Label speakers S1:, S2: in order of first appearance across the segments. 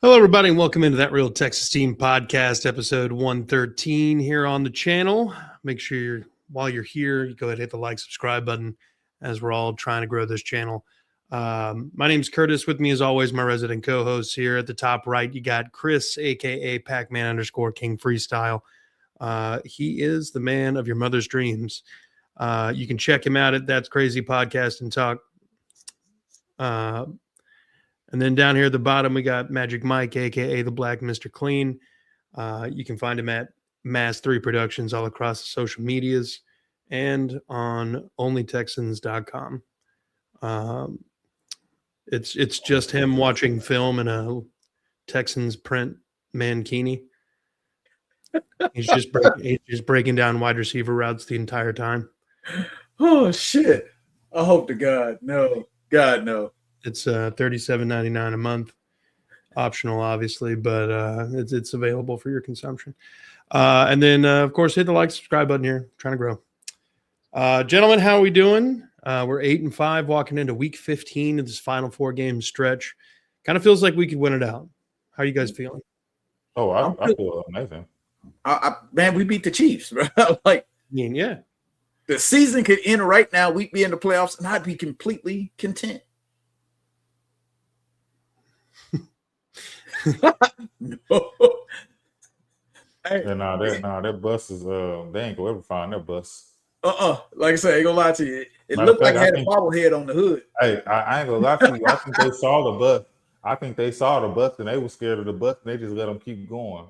S1: Hello, everybody, and welcome into That Real Texas Team Podcast, episode 113 here on the channel. Make sure while you're here, you go ahead and hit the like, subscribe button as we're all trying to grow this channel. My name's Curtis. With me, as always, my resident co-host here. At the top right, you got Chris, a.k.a. Pac-Man_King Freestyle. He is the man of your mother's dreams. You can check him out at That's Crazy Podcast and Talk. And then down here at the bottom, we got Magic Mike, a.k.a. the Black Mr. Clean. You can find him at Mass 3 Productions all across the social medias and on onlytexans.com. It's just him watching film in a Texans print mankini. He's just breaking down wide receiver routes the entire time.
S2: Oh, shit. I hope to God, no. God, no.
S1: It's $37.99 a month, optional, obviously, but it's available for your consumption. And then, of course, hit the like, subscribe button here. Trying to grow. Gentlemen, how are we doing? We're 8-5, walking into week 15 of this final 4-game stretch. Kind of feels like we could win it out. How are you guys feeling?
S3: Oh, I feel amazing.
S2: Man, we beat the Chiefs, bro.
S1: Yeah.
S2: The season could end right now. We'd be in the playoffs, and I'd be completely content.
S3: No. Hey. That bus is they ain't gonna ever find that bus.
S2: Like I said, I ain't gonna lie to you. It looked like it had a bobblehead on the hood.
S3: Hey, I ain't gonna lie to you. I think they saw the bus. I think they saw the bus and they were scared of the bus and they just let them keep going.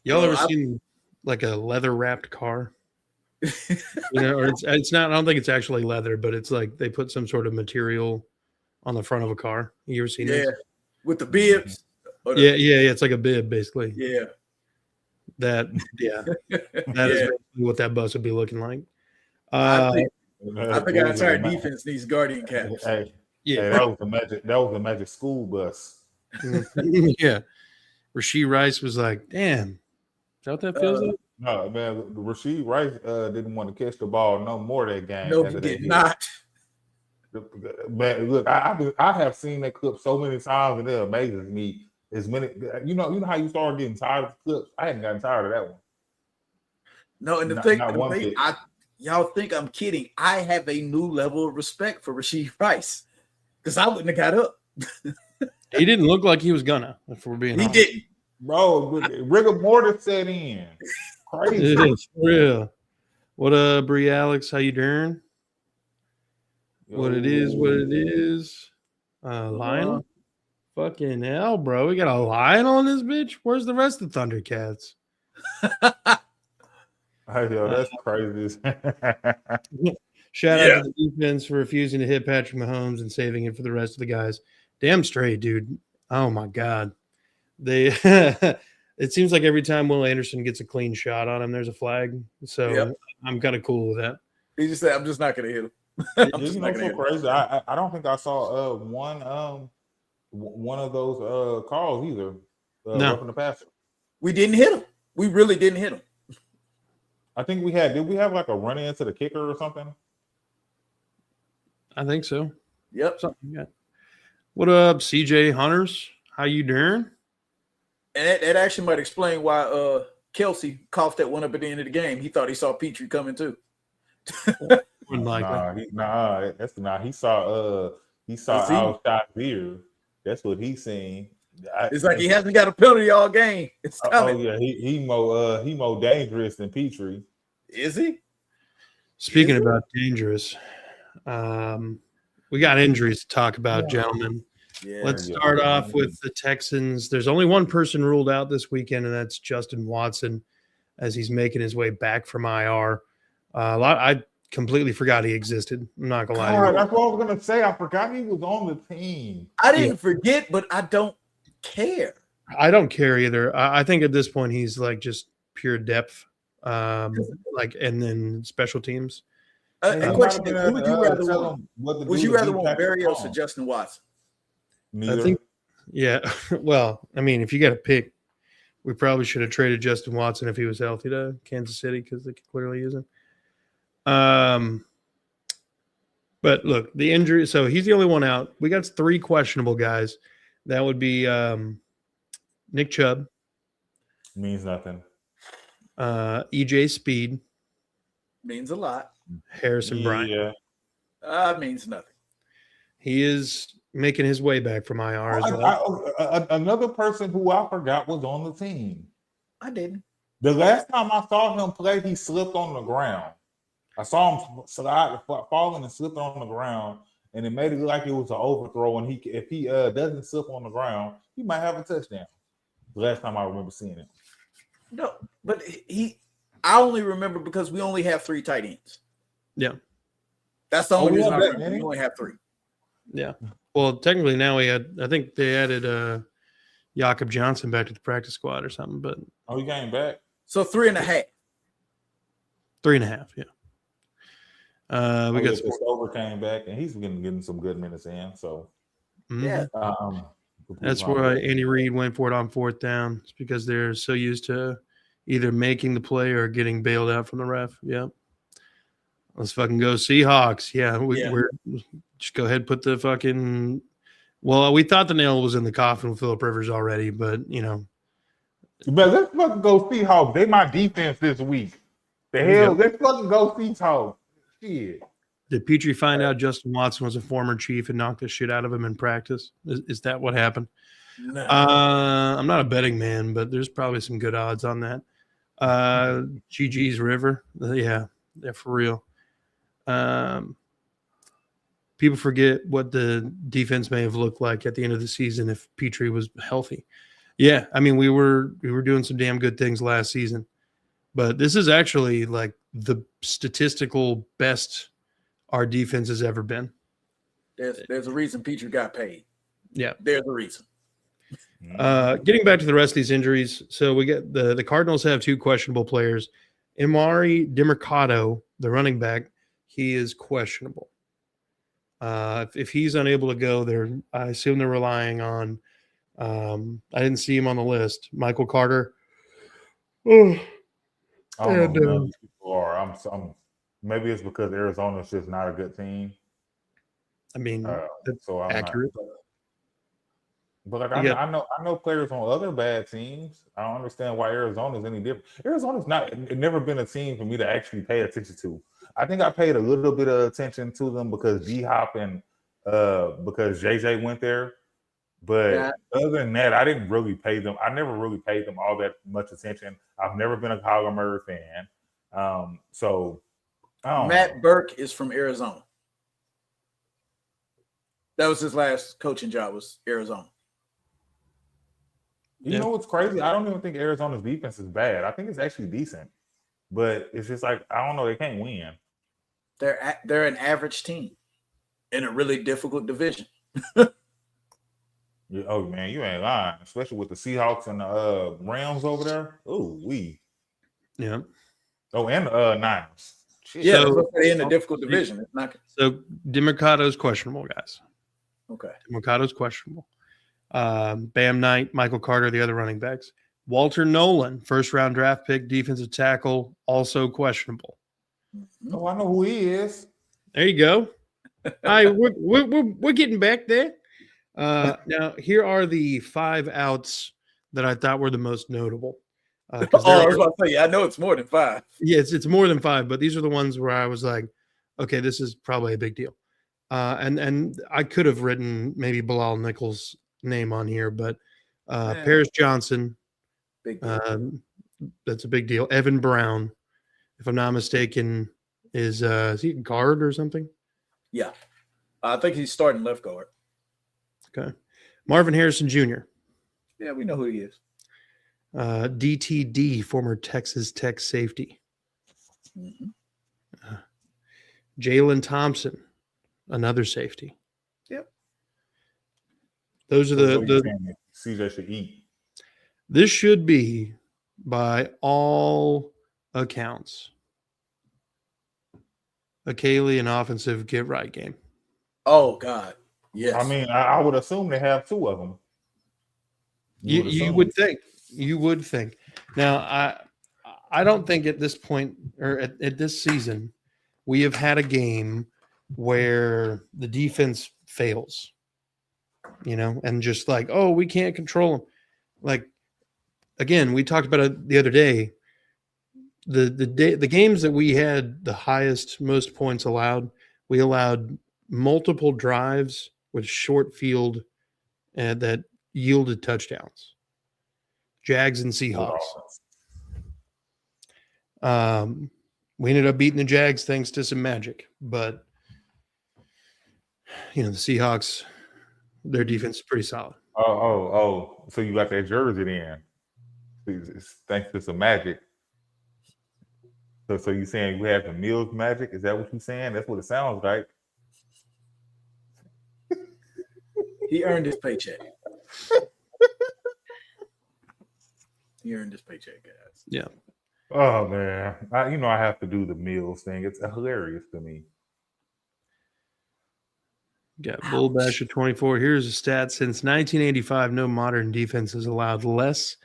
S1: Y'all ever seen like a leather wrapped car? Or it's not. I don't think it's actually leather, but it's like they put some sort of material on the front of a car. You ever seen this?
S2: With the bibs.
S1: Yeah. It's like a bib, basically.
S2: Yeah.
S1: That is basically what that bus would be looking like.
S2: I think our entire defense needs guardian caps.
S3: Hey, that was the magic school bus.
S1: Yeah. Rasheed Rice was like, damn. Is that what that feels like?
S3: No, man, Rasheed Rice didn't want to catch the ball no more that game.
S2: No, he did not.
S3: Man, look, I have seen that clip so many times, and it amazes me. As many, you know how you start getting tired of clips. I hadn't gotten tired of that one.
S2: No, and the thing, y'all think I'm kidding. I have a new level of respect for Rasheed Rice because I wouldn't have got up.
S1: He didn't look like he was gonna. If we're being honest.
S2: He didn't,
S3: bro. Rigor mortis set in. Crazy,
S1: it is real. What up, Bree Alex? How you doing? What it is. Lionel? Fucking hell, bro. We got a lion on this bitch? Where's the rest of the Thundercats?
S3: Yo, that's crazy.
S1: Shout out to the defense for refusing to hit Patrick Mahomes and saving it for the rest of the guys. Damn straight, dude. Oh, my God. It seems like every time Will Anderson gets a clean shot on him, there's a flag. So I'm kind of cool with that.
S2: He just said, I'm just not going to hit him.
S3: So crazy. I don't think I saw one of those calls either.
S1: No,
S3: from the passer.
S2: We didn't hit him. We really didn't hit him.
S3: I think did we have like a run into the kicker or something?
S1: I think so.
S2: Yep.
S1: Something like that. What up, CJ Hunters? How you doing?
S2: And that actually might explain why Kelsey coughed that one up at the end of the game. He thought he saw Petrie coming too.
S3: He saw outshot Veer. That's what he's saying.
S2: It's like he hasn't got a penalty all game. It's coming.
S3: He more dangerous than Petrie.
S2: Is he?
S1: Speaking about dangerous, we got injuries to talk about, gentlemen. Yeah, let's start off with the Texans. There's only one person ruled out this weekend, and that's Justin Watson, as he's making his way back from IR. I completely forgot he existed. I'm not gonna lie to you.
S3: That's what I was gonna say. I forgot he was on the team.
S2: I didn't forget, but I don't care.
S1: I don't care either. I think at this point he's like just pure depth, and then special teams.
S2: A question: who would you rather want? Would you rather want Berrios or Justin Watson?
S3: Neither.
S1: I think, well, I mean, if you got to pick, we probably should have traded Justin Watson if he was healthy to Kansas City because they clearly isn't. But look, the injury. So he's the only one out. We got 3 questionable guys. That would be Nick Chubb.
S3: Means nothing.
S1: EJ Speed.
S2: Means a lot.
S1: Harrison Bryant.
S2: Means nothing.
S1: He is making his way back from IR as well.
S3: Another person who I forgot was on the team.
S2: I didn't.
S3: The last time I saw him play, he slipped on the ground. I saw him slide, falling and slipping on the ground, and it made it look like it was an overthrow. And if he doesn't slip on the ground, he might have a touchdown. The last time I remember seeing him.
S2: No, but I only remember because we only have 3 tight ends.
S1: Yeah.
S2: That's the only reason I remember. We only have 3.
S1: Yeah. Well, technically now I think they added Jakob Johnson back to the practice squad or something, but
S3: he came back.
S2: So 3.5.
S1: 3.5, yeah. We got
S3: Stover came back, and he's getting some good minutes in. So
S2: yeah,
S1: that's why Andy Reid went for it on 4th down. It's because they're so used to either making the play or getting bailed out from the ref. Yep. Let's fucking go Seahawks. Yeah, we're just go ahead and put the fucking. Well, we thought the nail was in the coffin with Phillip Rivers already, but
S3: But let's fucking go Seahawks. They my defense this week. Let's fucking go Seahawks. Shit.
S1: Did Petrie find out Justin Watson was a former Chief and knocked the shit out of him in practice? Is that what happened?
S2: No.
S1: I'm not a betting man, but there's probably some good odds on that. GG's River. Yeah, for real. People forget what the defense may have looked like at the end of the season if Petrie was healthy. Yeah, I mean, we were doing some damn good things last season. But this is actually like the statistical best our defense has ever been.
S2: There's a reason Petrie got paid.
S1: Yeah.
S2: There's a reason.
S1: Getting back to the rest of these injuries. So we get the Cardinals have 2 questionable players. Emari Demercado, the running back, he is questionable. If he's unable to go, I assume they're relying on I didn't see him on the list. Michael Carter.
S3: I don't know who these people are. I'm maybe it's because Arizona's just not a good team.
S1: I mean, that's
S3: so I'm
S1: accurate.
S3: But like I know players on other bad teams. I don't understand why Arizona's any different. Arizona's never been a team for me to actually pay attention to. I think I paid a little bit of attention to them because D-Hop and because JJ went there. But other than that, I didn't really pay them. I never really paid them all that much attention. I've never been a Kyler Murray fan. So
S2: Matt Burke is from Arizona. That was his last coaching job, was Arizona.
S3: You know what's crazy? I don't even think Arizona's defense is bad. I think it's actually decent. But it's just like, I don't know, they can't win.
S2: They're an average team in a really difficult division.
S3: Oh man, you ain't lying. Especially with the Seahawks and the Rams over there. Oh,
S1: yeah.
S3: Oh, and the Niners.
S2: Shit. Yeah, so, in a difficult division. It's not.
S1: So Demercado's questionable, guys.
S2: Okay.
S1: Demercado's questionable. Bam Knight, Michael Carter, the other running backs. Walter Nolan, 1st-round draft pick, defensive tackle, also questionable.
S3: Oh, I know who he is.
S1: There you go. All right, we're getting back there. Now, here are the 5 outs that I thought were the most notable.
S2: I was about to say, I know it's more than 5.
S1: Yeah, it's more than 5, but these are the ones where I was like, okay, this is probably a big deal. And I could have written maybe Bilal Nichols' name on here, but Paris Johnson,
S2: big deal.
S1: That's a big deal. Evan Brown, if I'm not mistaken, is he a guard or something?
S2: Yeah. I think he's starting left guard.
S1: Okay. Marvin Harrison Jr.
S2: Yeah, we know who he is.
S1: DTD, former Texas Tech safety.
S2: Mm-hmm.
S1: Jalen Thompson, another safety.
S2: Yep.
S1: Those are the
S3: CJ should eat.
S1: This should be, by all accounts, a Kaylee and offensive get right game.
S2: Oh God. Yes.
S3: I mean, I would assume they have 2 of them.
S1: You would think. You would think. Now, I don't think at this point or at this season we have had a game where the defense fails. and just like, oh, we can't control them. Like, again, we talked about it the other day. The games that we had the highest, most points allowed, we allowed multiple drives with short field that yielded touchdowns. Jags and Seahawks. We ended up beating the Jags thanks to some magic, but the Seahawks, their defense is pretty solid.
S3: Oh! So you got that jersey then? Thanks to some magic. So you saying you have the Mills magic? Is that what you saying? That's what it sounds like.
S2: He earned his paycheck. He earned his paycheck, guys.
S1: Yeah.
S3: Oh man, I have to do the Mills thing. It's hilarious to me.
S1: Got Bull Basher 24. Here's a stat. Since 1985, no modern defense has allowed less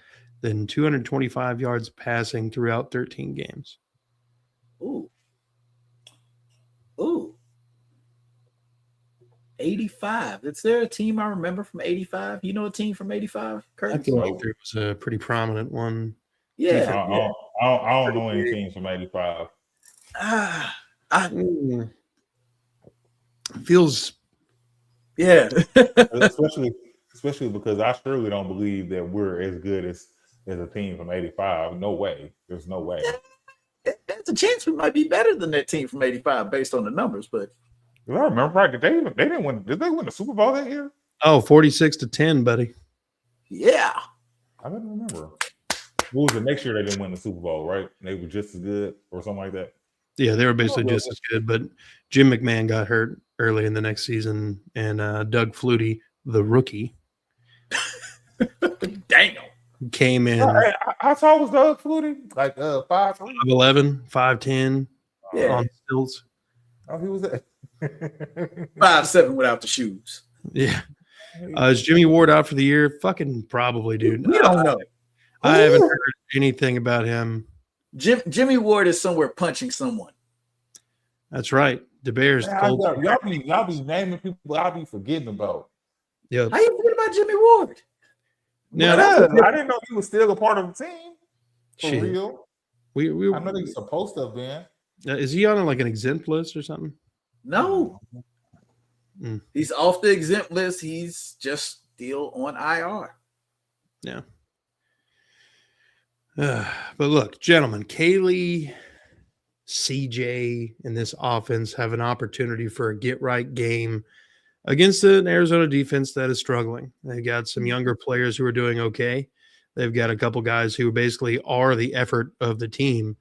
S1: than 225 yards passing throughout 13 games.
S2: Ooh. 85. Is there a team I remember from 85? You know a team from 85, Curtis?
S1: I feel like there was a pretty prominent one.
S2: Yeah.
S3: I don't know any teams from 85.
S1: Feels...
S2: Yeah.
S3: especially because I surely don't believe that we're as good as a team from 85. No way. There's no way.
S2: There's a chance we might be better than that team from 85 based on the numbers, but
S3: if I remember right, did they win the Super Bowl that year?
S1: Oh, 46-10, buddy.
S2: Yeah.
S3: I don't remember. What was it? Next year they didn't win the Super Bowl, right? They were just as good or something like that.
S1: Yeah, they were basically just as good, but Jim McMahon got hurt early in the next season, and Doug Flutie, the rookie,
S2: damn,
S1: came in.
S3: How tall was Doug Flutie? Like 5'11",
S1: 5'10", on stilts.
S3: Oh, he was
S2: 5'7" without the shoes.
S1: Yeah. Is Jimmy Ward out for the year? Fucking probably, dude.
S2: We don't know.
S1: I haven't heard anything about him.
S2: Jimmy Ward is somewhere punching someone.
S1: That's right. The Bears.
S3: Y'all be naming people I'll be forgetting about.
S1: Yeah.
S2: How you forget about Jimmy Ward?
S1: No,
S3: I didn't know he was still a part of the team. For real. I know he's supposed to have been.
S1: Is he on like an exempt list or something?
S2: No. He's off the exempt list. He's just still on IR.
S1: Yeah. But look, gentlemen, Kaylee, CJ, and this offense have an opportunity for a get-right game against an Arizona defense that is struggling. They've got some younger players who are doing okay. They've got a couple guys who basically are the effort of the team.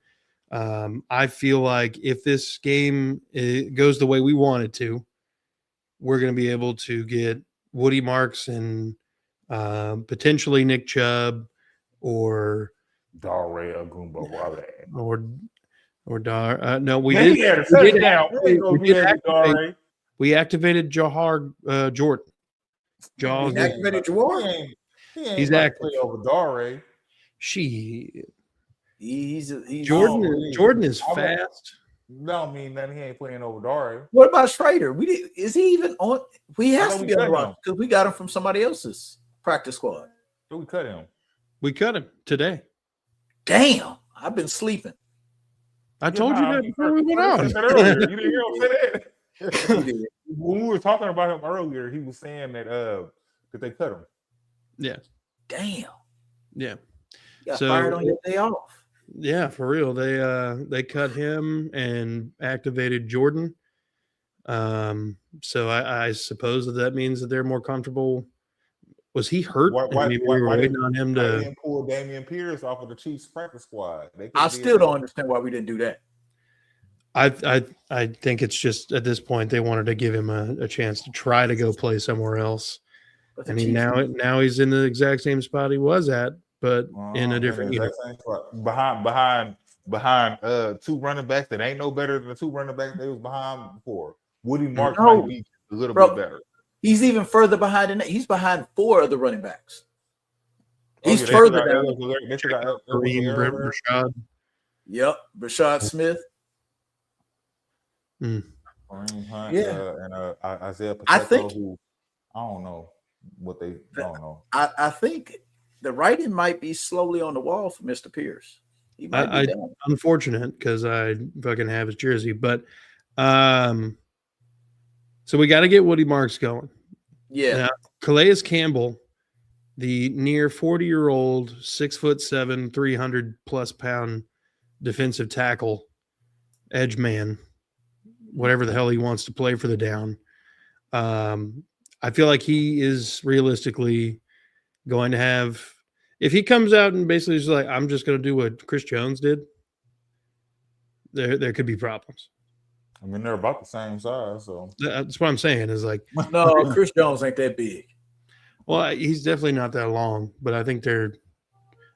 S1: I feel like if this game goes the way we want it to, we're going to be able to get Woody Marks and potentially Nick Chubb or
S3: Dare Agumba
S1: or Dar. No, we we activated Jahar Jordan.
S2: Jaws activated Jordan.
S3: He's active over Dare.
S2: He's
S1: Jordan is fast.
S3: No, mean that he ain't playing over Dare.
S2: What about Schrader? Is he even on? We have to be on the roster because we got him from somebody else's practice squad.
S3: So we cut him.
S1: We cut him today.
S2: Damn, I've been sleeping.
S1: I told you that before we went on.
S3: You didn't hear him say that. When we were talking about him earlier, he was saying that they cut him.
S1: Yeah.
S2: Damn.
S1: Yeah.
S2: You got fired on your day off.
S1: Yeah, for real. They cut him and activated Jordan. So I suppose that means that they're more comfortable. Was he hurt?
S3: Why
S1: we were waiting on him to
S3: didn't pull Damian Pierce off of the Chiefs practice squad.
S2: I still don't understand why we didn't do that.
S1: I think it's just at this point they wanted to give him a chance to try to go play somewhere else. I mean, now he's in the exact same spot he was at, but in a different
S3: behind two running backs that ain't no better than the two running backs they was behind before. Woody Marks might be a little bit better.
S2: He's even further behind than that. He's behind 4 other running backs. He's further down.
S1: Rashad.
S2: Yep, Rashad Smith.
S3: Kareem Hunt, and Isaiah Pacheco,
S2: I think
S3: who I don't know. what they don't know.
S2: I think the writing might be slowly on the wall for Mr. Pierce. He might be down.
S1: Unfortunate because I fucking have his jersey, but so we got to get Woody Marks going.
S2: Yeah.
S1: Now, Calais Campbell, the near 40-year-old, 6'7", 300+ pound defensive tackle, edge man, whatever the hell he wants to play for the down. I feel like he is realistically going to have, if he comes out and basically is like, I'm just going to do what Chris Jones did, there could be problems.
S3: I mean, they're about the same size, so
S1: that's what I'm saying. Is like,
S2: no, Chris Jones ain't that big.
S1: Well, he's definitely not that long, but I think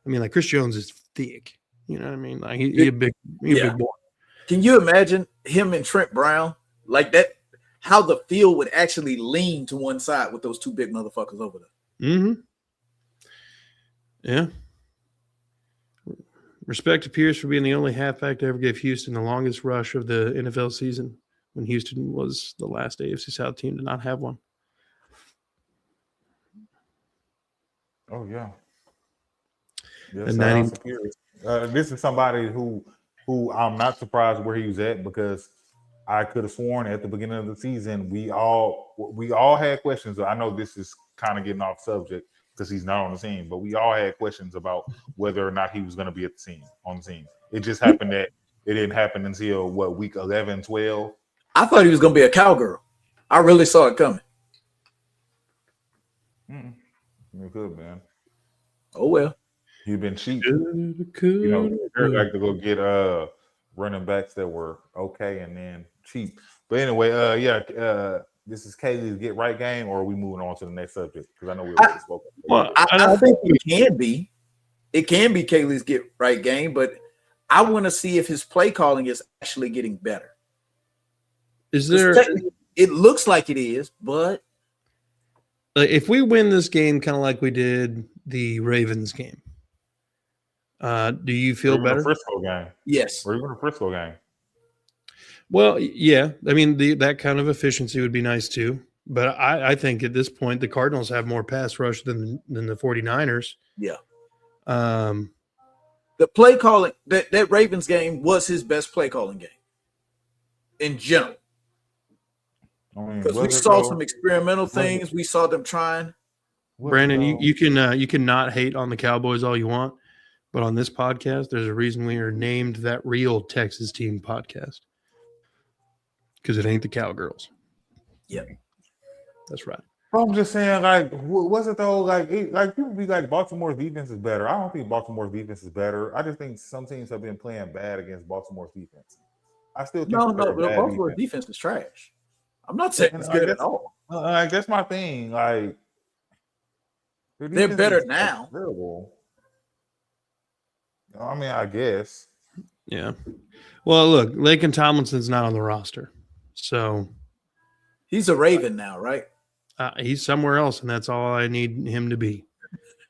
S1: like Chris Jones is thick. You know what I mean? Like he a big boy.
S2: Can you imagine him and Trent Brown like that? How the field would actually lean to one side with those two big motherfuckers over there.
S1: Mm-hmm. Yeah. Respect to Pierce for being the only halfback to ever give Houston the longest rush of the NFL season when Houston was the last AFC South team to not have one.
S3: Oh, yeah. Yes,
S1: and
S3: this is somebody who I'm not surprised where he was at, because I could have sworn at the beginning of the season we all had questions. I know this is kind of getting off subject because he's not on the team, but we all had questions about whether or not he was going to be at on the team. It just happened that it didn't happen until week 11, 12.
S2: I thought he was going to be a cowgirl. I really saw it coming.
S3: It could, man.
S2: Oh well.
S3: He'd been cheap. You know, they're like to go get running backs that were okay and then cheap. But anyway, this is Kaylee's get right game, or are we moving on to the next subject? Because I know we already spoke.
S2: Well, I think it can be. It can be Kaylee's get right game, but I want to see if his play calling is actually getting better.
S1: Is there?
S2: It looks like it is, but
S1: if we win this game, kind of like we did the Ravens game, do you feel better?
S3: The Frisco game,
S2: yes,
S3: or even the Frisco game.
S1: Well, yeah. I mean, that kind of efficiency would be nice too. But I think at this point, the Cardinals have more pass rush than the 49ers.
S2: Yeah. The play calling, that Ravens game was his best play calling game in general. Because we saw some experimental things. We saw them trying.
S1: Brandon, you can not hate on the Cowboys all you want, but on this podcast, there's a reason we are named That Real Texas Team Podcast. Because it ain't the Cowgirls.
S2: Yep.
S1: That's right.
S3: I'm just saying, like, was it though? Like people be like, Baltimore's defense is better. I don't think Baltimore's defense is better. I just think some teams have been playing bad against Baltimore's defense. I still think
S2: Baltimore's defense is trash. I'm not saying it's good at all.
S3: That's my thing. Like,
S2: they're better now.
S3: Terrible. I mean, I guess.
S1: Yeah. Well, look, Laken Tomlinson's not on the roster, so
S2: he's a Raven now, right?
S1: He's somewhere else, and that's all I need him to be.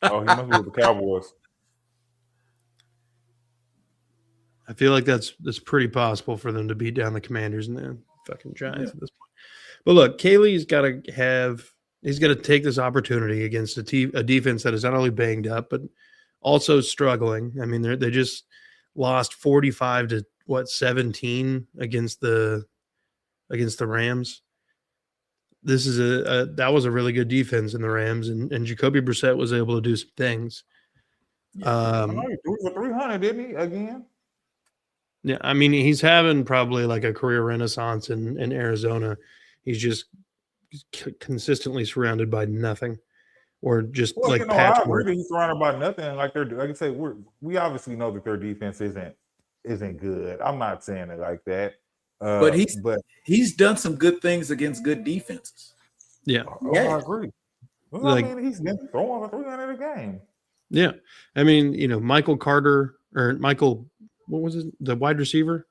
S3: Oh, he must be with the Cowboys.
S1: I feel like that's pretty possible for them to beat down the Commanders and the fucking Giants at this point. But look, Kaylee's got to take this opportunity against a defense that is not only banged up but also struggling. I mean, they just lost 45 to 17 against the Rams. This is that was a really good defense in the Rams, and Jacoby Brissett was able to do some things.
S3: He threw for 300, didn't he? Again.
S1: Yeah, I mean, he's having probably like a career renaissance in Arizona. He's just consistently surrounded by nothing, or just patchwork.
S3: He's surrounded by nothing. Like I say, we obviously know that their defense isn't good. I'm not saying it like that.
S2: But he's done some good things against good defenses.
S1: Yeah,
S3: I agree. Well, I mean, he's been throwing for 300 a game.
S1: Yeah, I mean, Michael Carter or Michael, what was it? The wide receiver,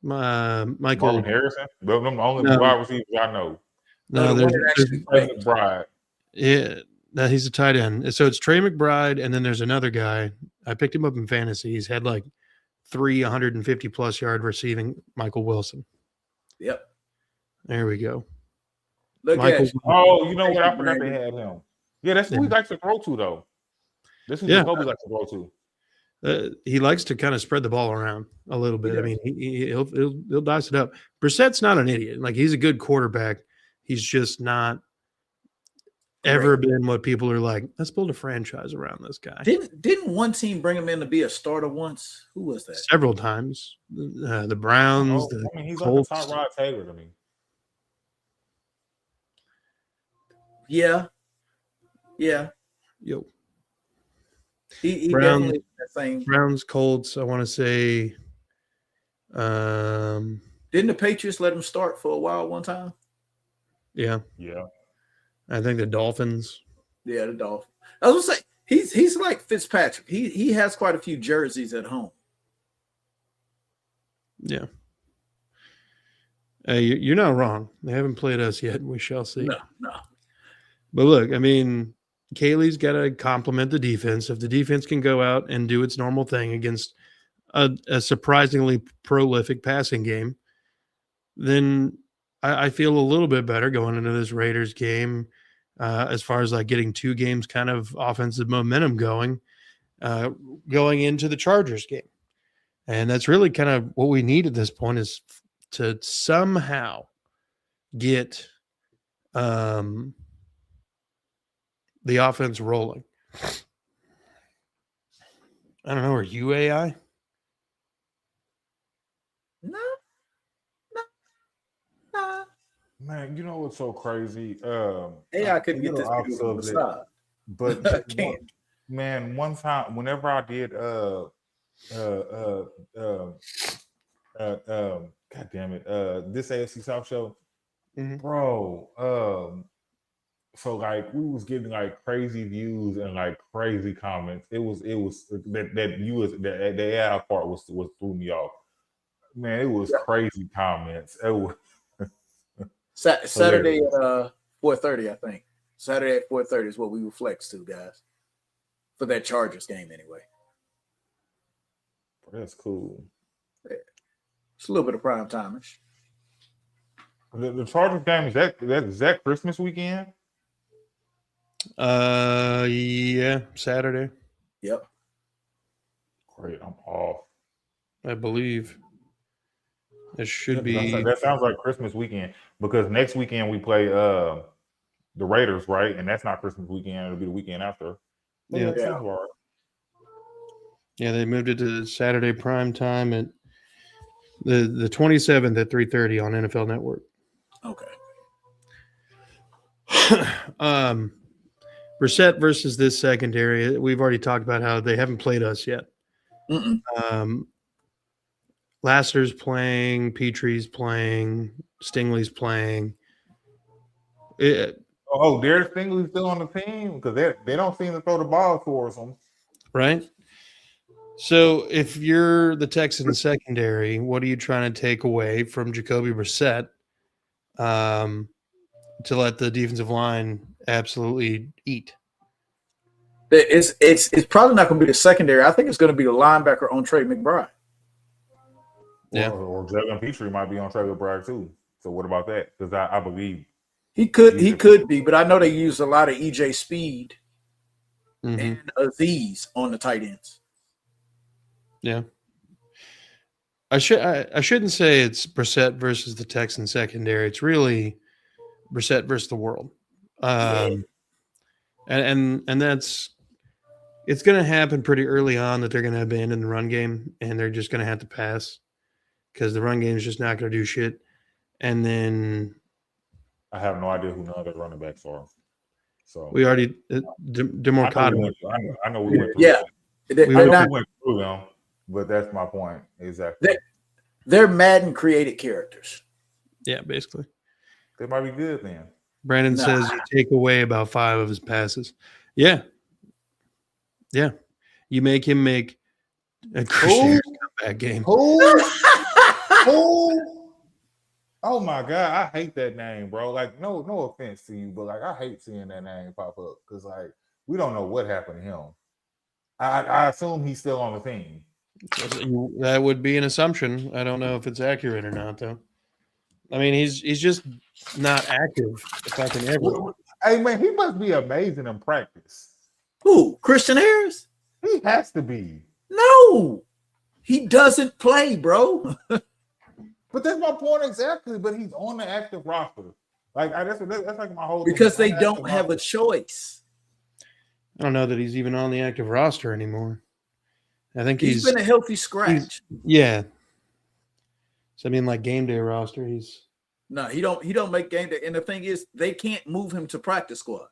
S1: Michael
S3: Marvin Harrison. Those are the only wide receivers I know.
S1: No, there's
S3: McBride.
S1: Yeah, he's a tight end. So it's Trey McBride, and then there's another guy. I picked him up in fantasy. He's had like 350+ yard receiving. Michael Wilson.
S2: Yep.
S1: There we go.
S2: Look
S1: Michael.
S3: Oh, you know what? I forgot they had him. Yeah, that's who he likes to throw to, though. This is who Jacoby likes to throw to.
S1: He likes to kind of spread the ball around a little bit. I mean, he'll dice it up. Brissett's not an idiot. Like, he's a good quarterback. He's just not ever been what people are like, let's build a franchise around this guy.
S2: Didn't one team bring him in to be a starter once? Who was that?
S1: Several times. The Browns,
S3: he's
S1: Colts.
S3: like the Tyrod Taylor to me.
S2: Yeah.
S1: Yo.
S2: He
S1: Browns,
S2: definitely that same.
S1: Browns, Colts, I want to say.
S2: Didn't the Patriots let him start for a while one time?
S1: Yeah. I think the Dolphins.
S2: Yeah, the Dolphins. I was gonna say he's like Fitzpatrick. He has quite a few jerseys at home.
S1: Yeah. You're not wrong. They haven't played us yet. We shall see.
S2: No.
S1: But look, I mean, Kaylee's got to complement the defense. If the defense can go out and do its normal thing against a surprisingly prolific passing game, then I feel a little bit better going into this Raiders game as far as like getting two games kind of offensive momentum going into the Chargers game. And that's really kind of what we need at this point, is to somehow get the offense rolling. I don't know. Are you AI?
S2: No.
S3: Man, you know what's so crazy?
S2: AI couldn't get this video on the side.
S3: But man, one time, whenever I did God damn it, this AFC South show, bro. So like we was getting like crazy views and like crazy comments. It was that the AI part was threw me off. Man, it was crazy comments. It was
S2: Saturday at 4:30, I think. Saturday at 4:30 is what we will flex to, guys, for that Chargers game anyway.
S3: That's cool.
S2: Yeah. It's a little bit of prime time-ish.
S3: The Chargers game is that Christmas weekend?
S1: Yeah, Saturday.
S2: Yep.
S3: Great, I'm off.
S1: I believe it should be.
S3: That sounds like Christmas weekend, because next weekend we play the Raiders, right? And that's not Christmas weekend; it'll be the weekend after.
S1: Yeah. Yeah, they moved it to Saturday prime time at the 27th at 3:30 on NFL Network.
S2: Okay.
S1: Brissett versus this secondary. We've already talked about how they haven't played us yet. Lassiter's playing, Petrie's playing, Stingley's playing.
S3: Derek Stingley's still on the team, because they don't seem to throw the ball towards them.
S1: Right? So if you're the Texans secondary, what are you trying to take away from Jacoby Brissett to let the defensive line absolutely eat?
S2: It's probably not going to be the secondary. I think it's going to be the linebacker on Trey McBride.
S1: Yeah.
S3: Or Jalen Petrie might be on Trey McBride too. So what about that? Because I believe
S2: he could be, but I know they use a lot of EJ Speed and Aziz on the tight ends.
S1: Yeah. I shouldn't say it's Brissett versus the Texan secondary. It's really Brissett versus the world. And that's, it's going to happen pretty early on that they're going to abandon the run game and they're just going to have to pass, because the run game is just not going to do shit. And then
S3: I have no idea who none of the running backs are. So
S1: we already Demorcato.
S3: I know we went through.
S2: Yeah,
S3: we went through them, but that's my point exactly.
S2: They're Madden created characters.
S1: Yeah, basically.
S3: They might be good then.
S1: Brandon says you take away about 5 of his passes. Yeah. Yeah. You make him make a Christian comeback game.
S3: Oh my God, I hate that name, bro. Like, no offense to you, but like I hate seeing that name pop up, because like we don't know what happened to him. I assume he's still on the team.
S1: That would be an assumption. I don't know if it's accurate or not, though. I mean, he's just not active. If I can ever.
S3: Hey man, he must be amazing in practice.
S2: Who? Christian Harris?
S3: He has to be.
S2: No, he doesn't play, bro.
S3: But that's my point exactly. But he's on the active roster. Like that's like my whole
S2: because
S3: thing.
S2: they don't have a choice.
S1: I don't know that he's even on the active roster anymore. I think
S2: he's been a healthy scratch.
S1: Yeah. So I mean, like game day roster, he's
S2: no. He don't make game day. And the thing is, they can't move him to practice squad.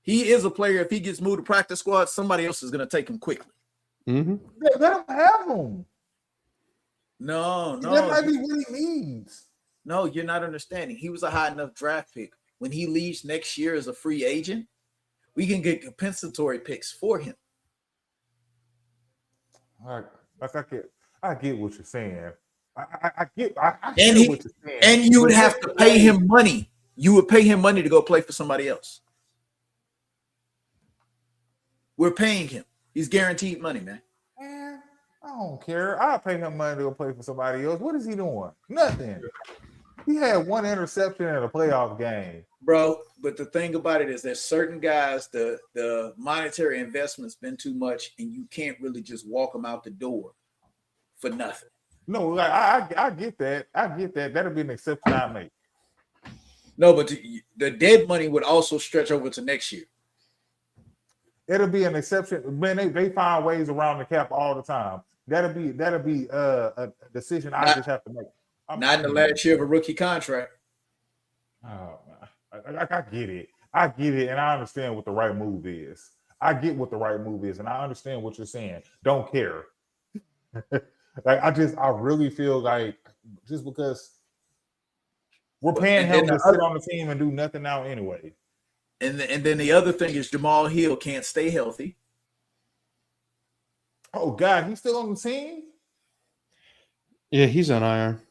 S2: He is a player. If he gets moved to practice squad, somebody else is going to take him quickly.
S1: Mm-hmm.
S3: They don't have him.
S2: No.
S3: That might be what he needs.
S2: No, you're not understanding. He was a high enough draft pick. When he leaves next year as a free agent, we can get compensatory picks for him.
S3: I get what you're saying. I get what you're saying.
S2: And you would have to pay him money. You would pay him money to go play for somebody else. We're paying him. He's guaranteed money, man.
S3: I don't care. I'll pay him money to go play for somebody else. What is he doing? Nothing. He had one interception in a playoff game.
S2: Bro, but the thing about it is there's certain guys, the monetary investment's been too much, and you can't really just walk them out the door for nothing.
S3: No, like I get that. I get that. That'll be an exception I make.
S2: No, but the dead money would also stretch over to next year.
S3: It'll be an exception. Man, they find ways around the cap all the time. That'll be a decision I just have to make.
S2: Not in the last year of a rookie contract.
S3: Oh, I get it. I get it, and I understand what the right move is. I get what the right move is, and I understand what you're saying. Don't care. I really feel like just because we're paying him to sit on the team and do nothing now anyway.
S2: And then the other thing is Jamal Hill can't stay healthy.
S3: Oh God, he's still on the team?
S1: Yeah, he's on IR.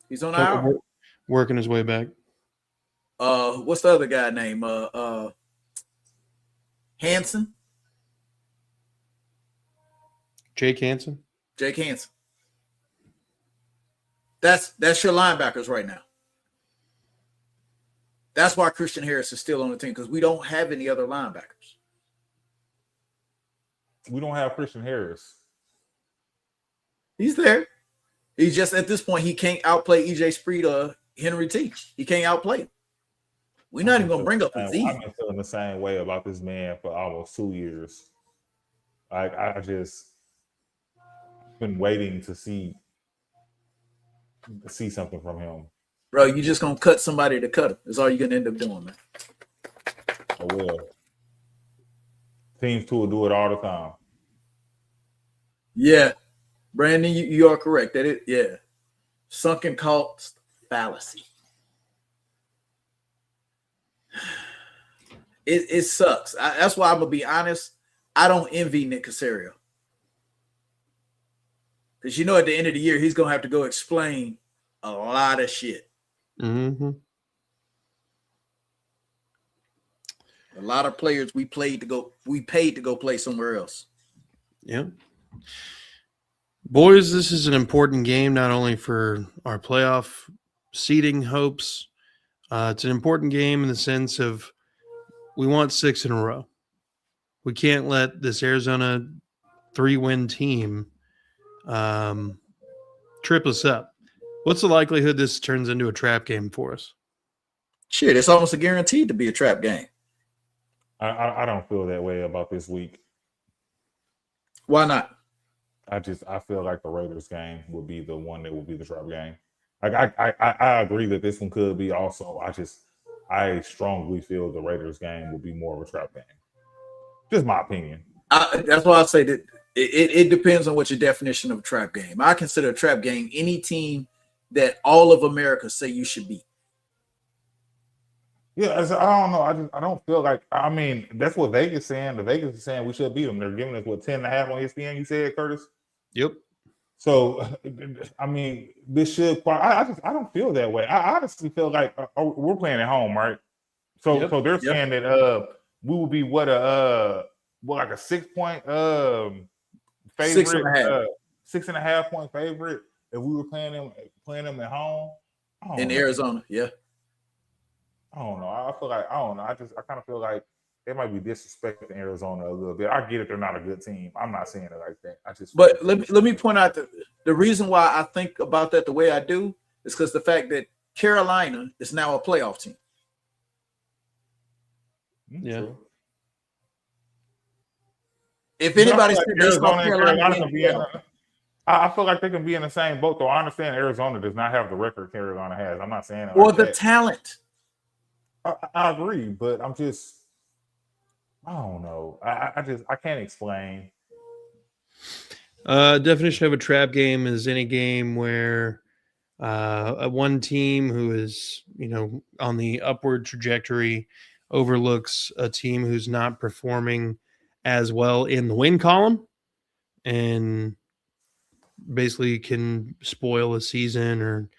S2: He's on IR.
S1: Working his way back.
S2: What's the other guy name? Hansen.
S1: Jake Hansen.
S2: Jake Hansen. That's your linebackers right now. That's why Christian Harris is still on the team, because we don't have any other linebackers.
S3: We don't have Christian Harris.
S2: He's there. He's just at this point he can't outplay EJ Speed or Henry T. He can't outplay him. We're not even gonna bring up his.
S3: I've been feeling the same way about this man for almost 2 years. I just been waiting to see something from him.
S2: Bro, you just gonna cut somebody to cut him. That's all you're gonna end up doing, man.
S3: I will. Teams too will do it all the time.
S2: Yeah, Brandon, you are correct. That it, yeah, sunken cost fallacy. It sucks. That's why I'm gonna be honest. I don't envy Nick Caserio, because you know at the end of the year he's gonna have to go explain a lot of shit.
S1: Mm-hmm.
S2: A lot of players we paid to go play somewhere else.
S1: Yeah. Boys, this is an important game, not only for our playoff seeding hopes. It's an important game in the sense of we want 6 in a row. We can't let this Arizona 3-win team trip us up. What's the likelihood this turns into a trap game for us?
S2: Shit, it's almost a guaranteed to be a trap game.
S3: I don't feel that way about this week.
S2: Why not?
S3: I feel like the Raiders game will be the one that will be the trap game. Like I agree that this one could be also. I strongly feel the Raiders game will be more of a trap game. Just my opinion.
S2: That's why I say that it depends on what your definition of a trap game. I consider a trap game any team that all of America say you should beat.
S3: Yeah, I don't know. I don't feel like. I mean, that's what Vegas saying. The Vegas is saying we should beat them. They're giving us 10.5 on ESPN. You said, Curtis.
S1: Yep.
S3: So, I mean, this should. I don't feel that way. I honestly feel like we're playing at home, right? So, so they're saying that we will be like a 6-point favorite, 6.5 point favorite if we were playing them at home
S2: in Arizona. Yeah.
S3: I don't know. I feel like I don't know. I kind of feel like they might be disrespecting Arizona a little bit. I get it; they're not a good team. I'm not saying it like that.
S2: But let me point out the reason why I think about that the way I do is because the fact that Carolina is now a playoff team.
S1: Yeah.
S3: True.
S2: If anybody's
S3: like Arizona and Carolina can be I feel like they can be in the same boat, though. I understand Arizona does not have the record Carolina has. I'm not saying it
S2: or
S3: like
S2: the
S3: that.
S2: talent.
S3: I agree, but I don't know. I can't explain.
S1: Definition of a trap game is any game where one team who is, on the upward trajectory overlooks a team who's not performing as well in the win column and basically can spoil a season or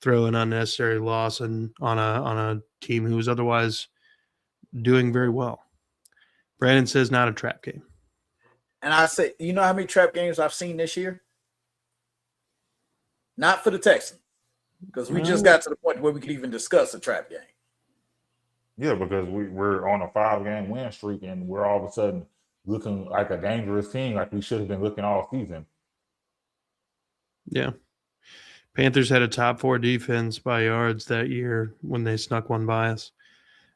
S1: throw an unnecessary loss on a team who is otherwise doing very well. Brandon says not a trap game.
S2: And I say, you know how many trap games I've seen this year? Not for the Texans, because we just got to the point where we could even discuss a trap game.
S3: Yeah, because we're on a 5-game win streak and we're all of a sudden looking like a dangerous team, like we should have been looking all season.
S1: Yeah. Panthers had a top 4 defense by yards that year when they snuck one by us.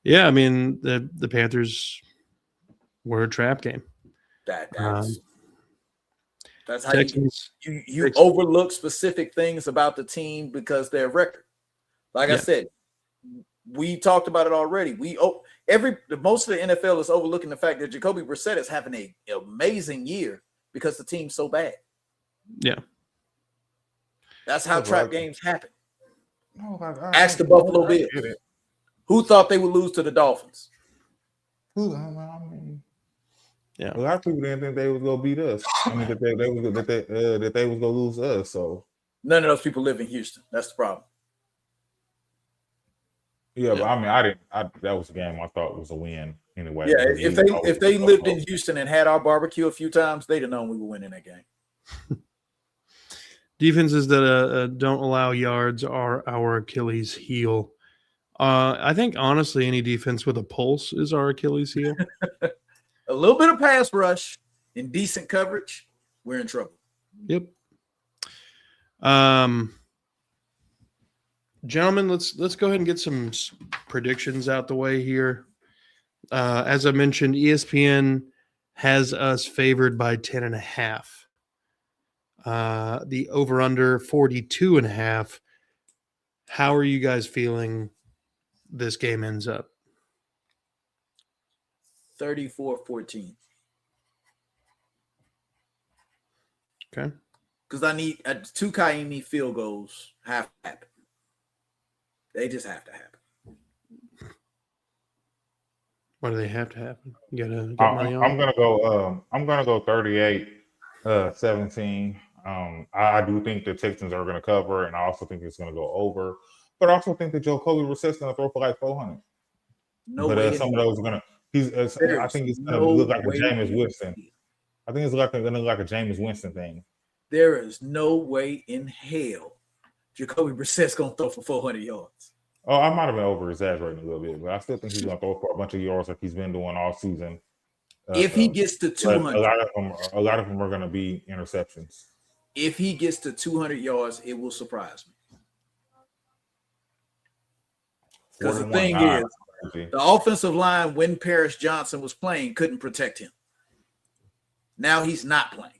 S1: Yeah, I mean, the Panthers were a trap game.
S2: That's how
S1: Texans,
S2: you overlook specific things about the team because their record. Like I said, we talked about it already. Most of the NFL is overlooking the fact that Jacoby Brissett is having an amazing year because the team's so bad.
S1: Yeah.
S2: That's how trap games happen.
S3: Ask
S2: the Buffalo Bills. Who thought they would lose to the Dolphins?
S3: A lot of people didn't think they was gonna beat us. I mean, that they was gonna lose to us. So
S2: none of those people live in Houston. That's the problem.
S3: Yeah, but I mean, that was a game I thought was a win anyway.
S2: Yeah, if they lived in Houston and had our barbecue a few times, they'd have known we were winning that game.
S1: Defenses that don't allow yards are our Achilles heel. I think, honestly, any defense with a pulse is our Achilles heel.
S2: A little bit of pass rush and decent coverage, we're in trouble.
S1: Yep. Gentlemen, let's go ahead and get some predictions out the way here. As I mentioned, ESPN has us favored by 10.5. The over-under 42.5. How are you guys feeling this game ends up?
S2: 34-14.
S1: Okay.
S2: Because I need 2 Kaimi field goals have to happen. They just have to happen.
S1: Why do they have to happen? You gotta get money on.
S3: I'm gonna go 38-17. I do think the Texans are gonna cover, and I also think it's gonna go over. But I also think that Jacoby Brissett's gonna throw for like 400. But some of those are gonna. I think it's gonna look like a Jameis Winston. I think it's gonna look like a Jameis Winston thing.
S2: There is no way in hell Jacoby Brissett's gonna throw for 400 yards.
S3: Oh, I might have been over exaggerating a little bit, but I still think he's gonna throw for a bunch of yards like he's been doing all season.
S2: If he gets to 200,
S3: a lot of them are gonna be interceptions.
S2: If he gets to 200 yards, it will surprise me. Because the thing is, the offensive line, when Paris Johnson was playing, couldn't protect him. Now he's not playing.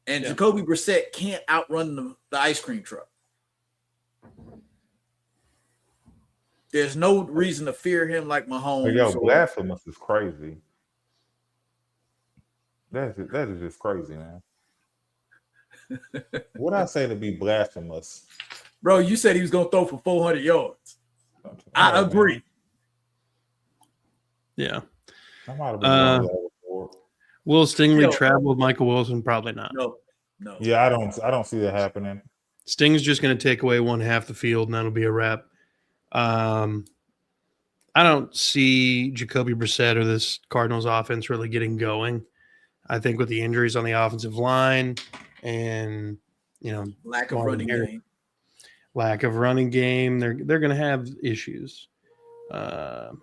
S2: And Jacoby Brissett can't outrun the ice cream truck. There's no reason to fear him like Mahomes.
S3: Yo, blasphemous is crazy. That is just crazy, man. What I say to be blasphemous?
S2: Bro, you said he was going to throw for 400 yards. I agree.
S1: Yeah.
S3: I might have been
S1: Will Stingley travel with Michael Wilson? Probably not.
S2: No.
S3: Yeah, I don't see that happening.
S1: Sting's just going to take away one half the field, and that'll be a wrap. I don't see Jacoby Brissett or this Cardinals offense really getting going. I think with the injuries on the offensive line and,
S2: lack of running game.
S1: lack of running game. They're going to have issues. Hold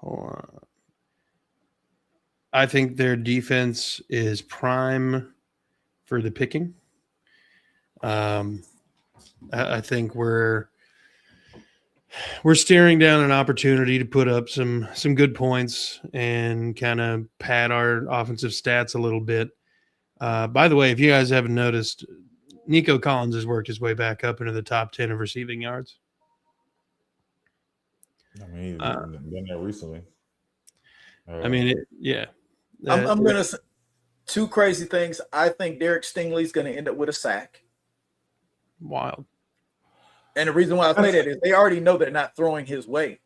S1: on. I think their defense is prime for the picking. I think we're staring down an opportunity to put up some good points and kind of pad our offensive stats a little bit. By the way, if you guys haven't noticed, Nico Collins has worked his way back up into the top 10 of receiving yards.
S3: I mean, he's been there recently.
S1: Yeah.
S2: I'm going to say two crazy things. I think Derek Stingley's going to end up with a sack.
S1: Wild.
S2: And the reason why I say that is they already know they're not throwing his way.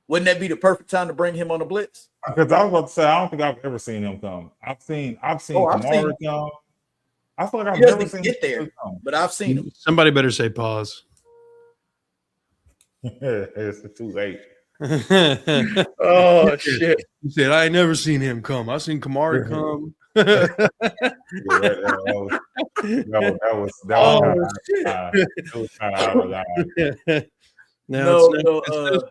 S2: Wouldn't that be the perfect time to bring him on a blitz?
S3: Because I was about to say, I don't think I've ever seen him come. I've seen Kamara come. I feel like I've never seen
S2: get there, but I've seen him.
S1: Somebody better say pause.
S3: It's too late.
S2: Oh shit!
S1: He said, "I ain't never seen him come. I seen Kamara come."
S3: That was kind of out of line.
S1: No,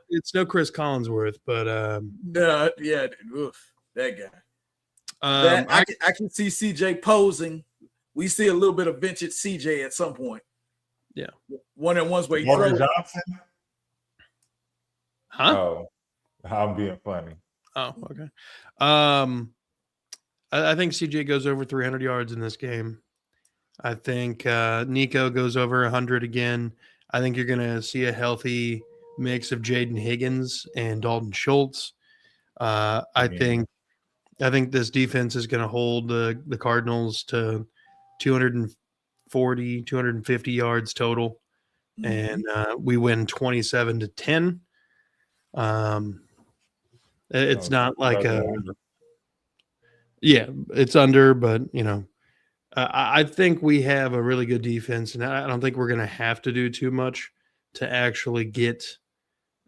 S1: it's no Chris Collinsworth, but
S2: that guy. I can see CJ posing. We see a little bit of vintage CJ at some point.
S1: Yeah,
S2: one-on-ones where he
S3: Morgan
S2: throws.
S3: Johnson.
S1: Huh?
S3: Oh, I'm being funny.
S1: Oh, okay. I think CJ goes over 300 yards in this game. I think Nico goes over 100 again. I think you're going to see a healthy mix of Jaden Higgins and Dalton Schultz. I think this defense is going to hold the Cardinals to 240, 250 yards total, and we win 27-10. It's not like it's under, but I think we have a really good defense, and I don't think we're going to have to do too much to actually get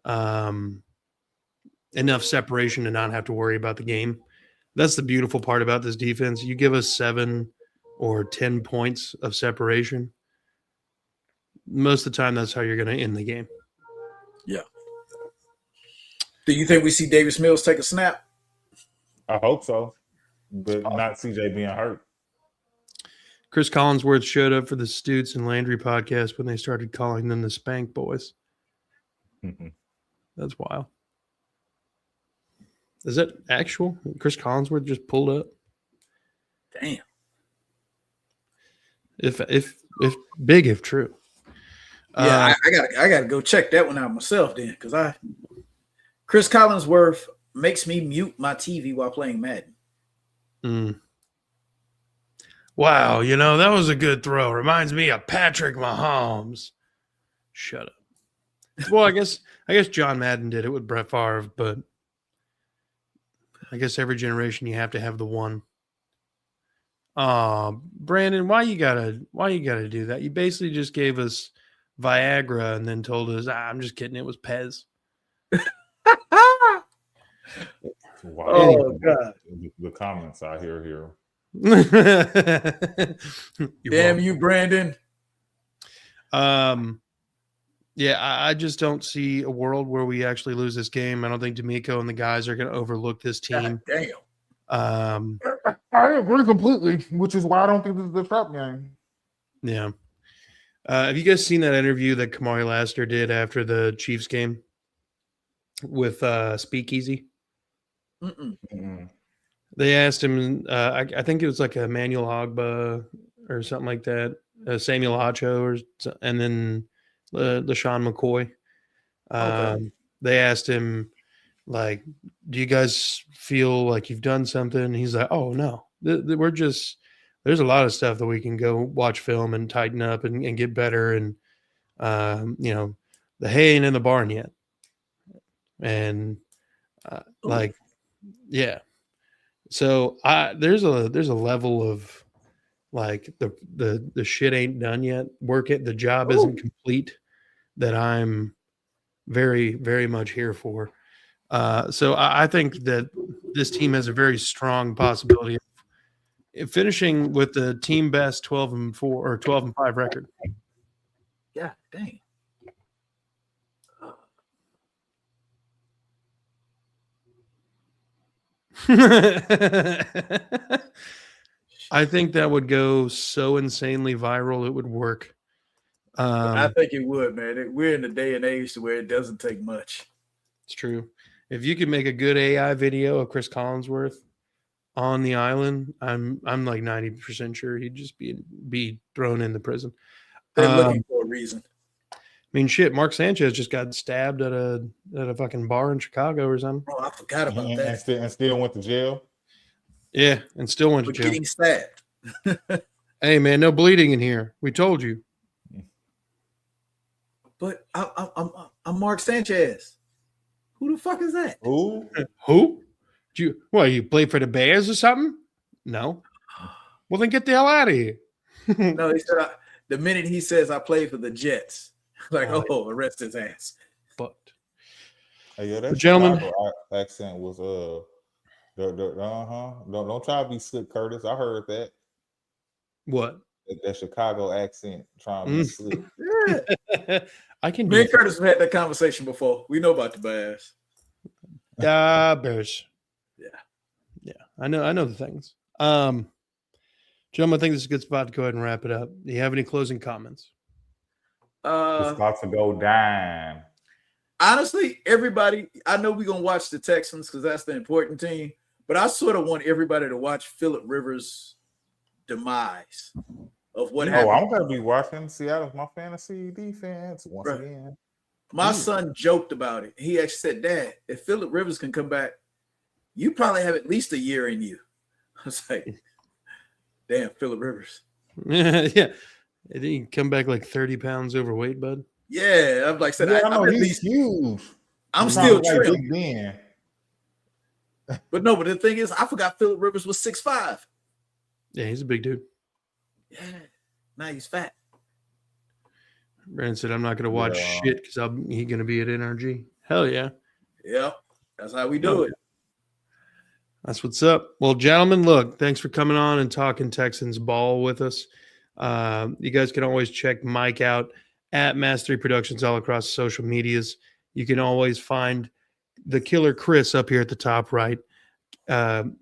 S1: enough separation to not have to worry about the game. That's the beautiful part about this defense. You give us 7 or 10 points of separation, most of the time that's how you're going to end the game.
S2: Yeah. Do you think we see Davis Mills take a snap?
S3: I hope so, but not CJ being hurt.
S1: Chris Collinsworth showed up for the Stutes and Landry podcast when they started calling them the Spank Boys. That's wild. Is that actual? Chris Collinsworth just pulled up?
S2: Damn.
S1: If big, if true.
S2: Yeah, I gotta go check that one out myself then, because Chris Collinsworth makes me mute my TV while playing Madden.
S1: Wow, that was a good throw. Reminds me of Patrick Mahomes. Shut up. Well, I guess John Madden did it with Brett Favre, but I guess every generation you have to have the one. Brandon, why you gotta do that? You basically just gave us Viagra and then told us, I'm just kidding, it was Pez.
S3: Wow.
S2: Oh God.
S3: The comments I hear here.
S2: Damn you, Brandon.
S1: Yeah, I just don't see a world where we actually lose this game. I don't think D'Amico and the guys are going to overlook this team.
S2: God damn.
S3: I agree completely, which is why I don't think this is the trap game.
S1: Yeah. Have you guys seen that interview that Kamari Lassiter did after the Chiefs game with Speakeasy?
S2: Mm-mm.
S1: They asked him, I think it was like a Manuel Ogba or something like that, Samuel Acho, and then LaShawn McCoy.
S2: Okay.
S1: They asked him, like, do you guys feel like you've done something? And he's like, oh, no. There's a lot of stuff that we can go watch film and tighten up and get better. And, the hay ain't in the barn yet. And, yeah. So there's a level of like the shit ain't done yet. The job isn't complete that I'm very, very much here for. So I think that this team has a very strong possibility of finishing with the team best 12-4 or 12-5 record.
S2: God dang.
S1: I think that would go so insanely viral, it would work.
S2: I think it would, man. We're in the day and age to where it doesn't take much.
S1: It's true. If you could make a good AI video of Chris Collinsworth on the island, I'm like 90% sure he'd just be thrown in the prison.
S2: They're looking for a reason.
S1: I mean, shit, Mark Sanchez just got stabbed at a fucking bar in Chicago or something.
S2: Oh, I forgot about that.
S3: And still went to jail.
S1: Yeah, and still went to jail.
S2: Getting stabbed.
S1: Hey, man, no bleeding in here. We told you.
S2: But I'm Mark Sanchez. Who the fuck is that?
S3: Who?
S1: You play for the Bears or something? No. Well, then get the hell out of here.
S2: No, he said the minute he says I played for the Jets, like, arrest his ass.
S1: But
S3: hey, that
S1: gentleman
S3: accent was Don't try to be slick, Curtis. I heard that.
S1: What?
S3: That Chicago accent trying to be slick.
S2: Yeah.
S1: I can.
S2: Me and Curtis have had that conversation before. We know about the Bears.
S1: Bears.
S2: Yeah.
S1: I know the things. Gentlemen, I think this is a good spot to go ahead and wrap it up. Do you have any closing comments?
S3: It's about to go down.
S2: Honestly, everybody, I know we're gonna watch the Texans because that's the important team, but I sort of want everybody to watch Phillip Rivers' demise of what happened.
S3: I'm gonna be watching Seattle's my fantasy defense once again.
S2: My son joked about it. He actually said, "Dad, if Phillip Rivers can come back, you probably have at least a year in you." I was like, "Damn, Phillip Rivers."
S1: Yeah. Did he come back like 30 pounds overweight, bud?
S2: Yeah, I'm like,
S3: I know he's huge.
S2: I'm still trim.
S3: Big man.
S2: But the thing is, I forgot Phillip Rivers was 6'5".
S1: Yeah, he's a big dude.
S2: Yeah, now he's fat.
S1: Brandon said, I'm not going to watch shit because he's going to be at NRG. Hell yeah.
S2: Yeah, that's how we do it.
S1: That's what's up. Well, gentlemen, look, thanks for coming on and talking Texans ball with us. You guys can always check Mike out at Mastery Productions all across social medias. You can always find the killer Chris up here at the top right on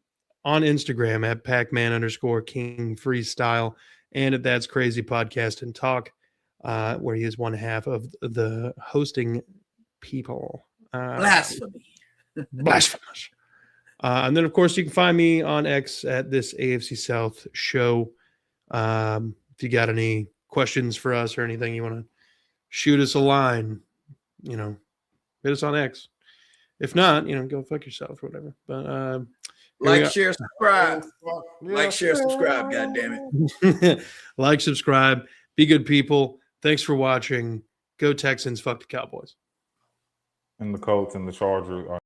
S1: Instagram at Pacman_King Freestyle and at That's Crazy Podcast and Talk, where he is one half of the hosting people.
S2: Blasphemy.
S1: Blasphemous. And then, of course, you can find me on X at this AFC South show. If you got any questions for us or anything you want to shoot us a line, hit us on X. If not, go fuck yourself or whatever. But
S2: like, share, subscribe. Like, share, subscribe. God damn it.
S1: Like, subscribe. Be good people. Thanks for watching. Go Texans. Fuck the Cowboys.
S3: And the Colts and the Chargers are